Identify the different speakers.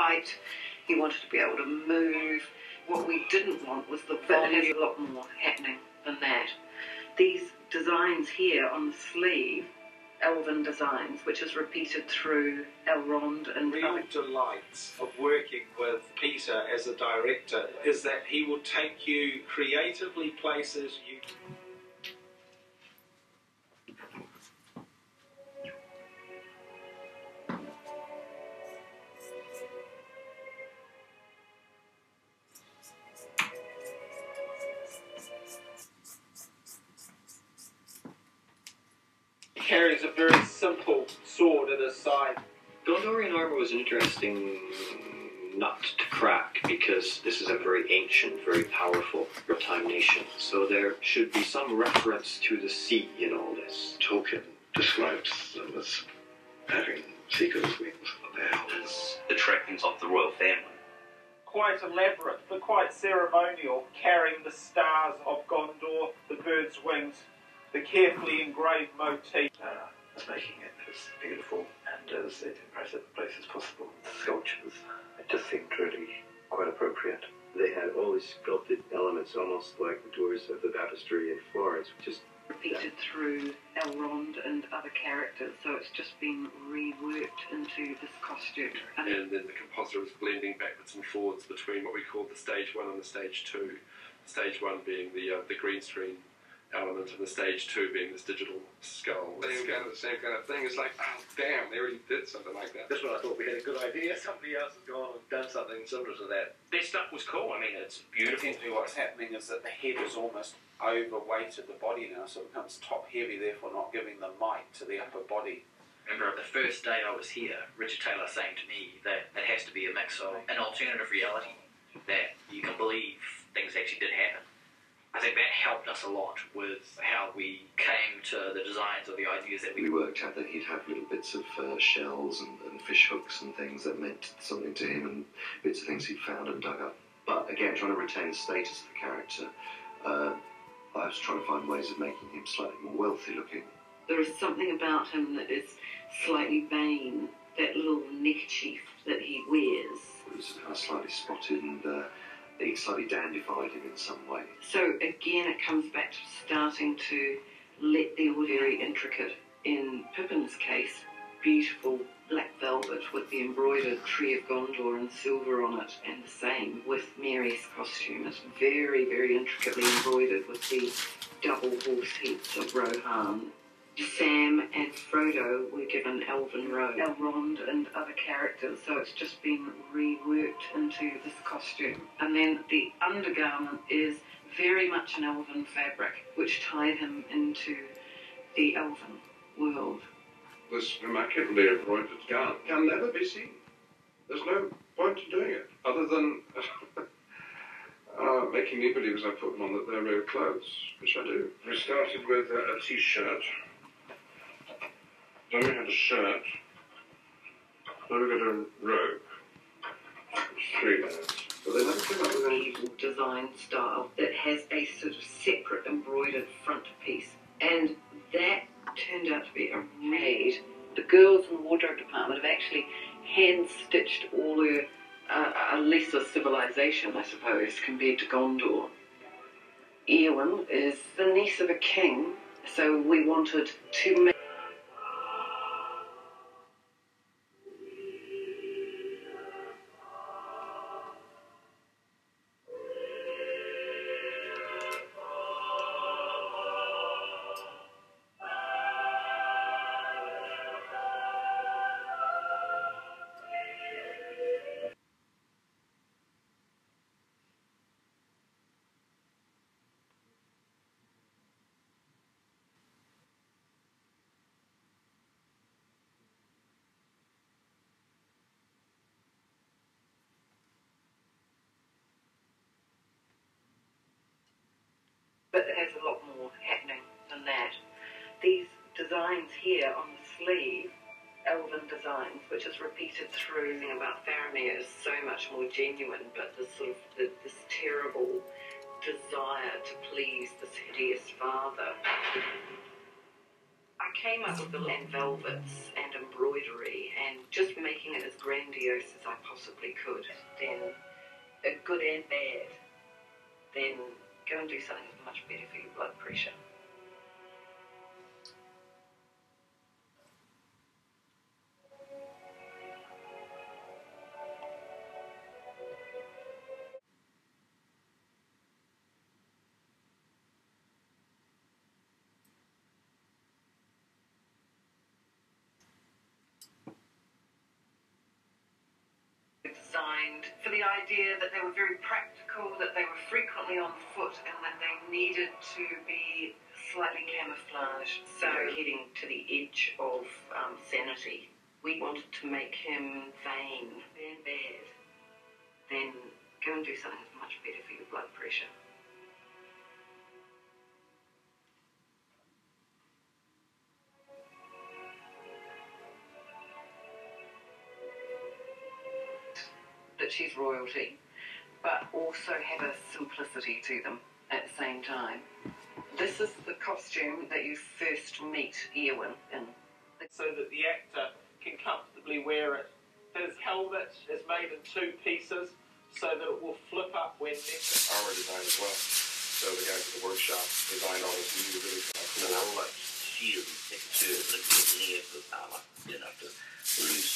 Speaker 1: fight. He wanted to be able to move. What we didn't want was the volume. There's a lot more happening than that. These designs here on the sleeve, elven designs, which is repeated through Elrond and
Speaker 2: real delight of working with Peter as a director is that he will take you creatively places you... Carries a very simple sword at his side.
Speaker 3: Gondorian armor was an interesting nut to crack because this is a very ancient, very powerful time nation. So there should be some reference to the sea in all this.
Speaker 4: Tolkien describes them as having seagulls' wings on their helmets.
Speaker 5: The trappings of the royal family.
Speaker 2: Quite elaborate, but quite ceremonial, carrying the stars of Gondor, the bird's wings, the carefully engraved motif.
Speaker 4: As making it as beautiful and as impressive a place as possible. The sculptures, it just seemed really quite appropriate.
Speaker 6: They had all these sculpted elements, almost like the doors of the baptistry in Florence, just
Speaker 1: repeated through Elrond and other characters, so it's just been reworked into this costume.
Speaker 7: And then the compositor was blending backwards and forwards between what we call the stage 1 and the stage 2. Stage 1 being the green screen element, and the stage 2 being this digital skull.
Speaker 8: The same kind of thing. It's like, oh damn, they already did something like that.
Speaker 4: That's when I thought we had a good idea. Somebody else has gone and done something similar to that.
Speaker 5: Their stuff was cool. I mean, it's beautiful.
Speaker 2: Essentially what's happening is that the head is almost overweighted the body now, so it becomes top heavy, therefore not giving the might to the upper body.
Speaker 5: Remember, the first day I was here, Richard Taylor saying to me that it has to be a mix of an alternative reality, that you can believe things actually did happen. I think that helped us a lot with how we came to the designs or the ideas that
Speaker 6: we worked out that he'd have little bits of shells and fish hooks and things that meant something to him, and bits of things he'd found and dug up. But again, trying to retain the status of the character, I was trying to find ways of making him slightly more wealthy looking.
Speaker 1: There is something about him that is slightly vain, that little neckerchief that he wears.
Speaker 6: It was slightly spotted and he slightly dandified him in some way.
Speaker 1: So again, it comes back to starting to let the very intricate. In Pippin's case, beautiful black velvet with the embroidered Tree of Gondor and silver on it, and the same with Mary's costume. It's very, very intricately embroidered with the double horse heads of Rohan. Sam and Frodo were given elven robes, Elrond and other characters, so it's just been reworked into this costume. And then the undergarment is very much an elven fabric, which tied him into the elven world.
Speaker 8: This immaculately embroidered gown can never be seen. There's no point in doing it, other than making me believe as I put them on that they're real clothes, which I do. We started with a t-shirt. Then we had a shirt, then we got a robe, 3 layers.
Speaker 1: But they never came up with an evil design style that has a sort of separate embroidered front piece, and that turned out to be a raid. The girls in the wardrobe department have actually hand-stitched all their, a lesser civilization, I suppose, compared to Gondor. Eowyn is the niece of a king, so we wanted to make but it has a lot more happening than that. These designs here on the sleeve, elven designs, which is repeated through about Faramir, is so much more genuine, but this sort of this terrible desire to please this hideous father. I came up with the land velvets and embroidery and just making it as grandiose as I possibly could. Then, good and bad, then go and do something that's much better for your blood pressure. Designed for the idea that they were very practical, that they were frequently on foot, and that they needed to be slightly camouflaged. So heading to the edge of sanity, we wanted to make him vain and bad. Then go and do something that's much better for your blood pressure. That she's royalty, but also have a simplicity to them at the same time. This is the costume that you first meet Eowyn in.
Speaker 2: So that the actor can comfortably wear it. His helmet is made in 2 pieces so that it will flip up when necessary.
Speaker 8: Armour design as well. So the guys at the workshop designed all this new, really kind of cool.
Speaker 9: And I would like to shield and take a shield and put near the armour, you know, to lose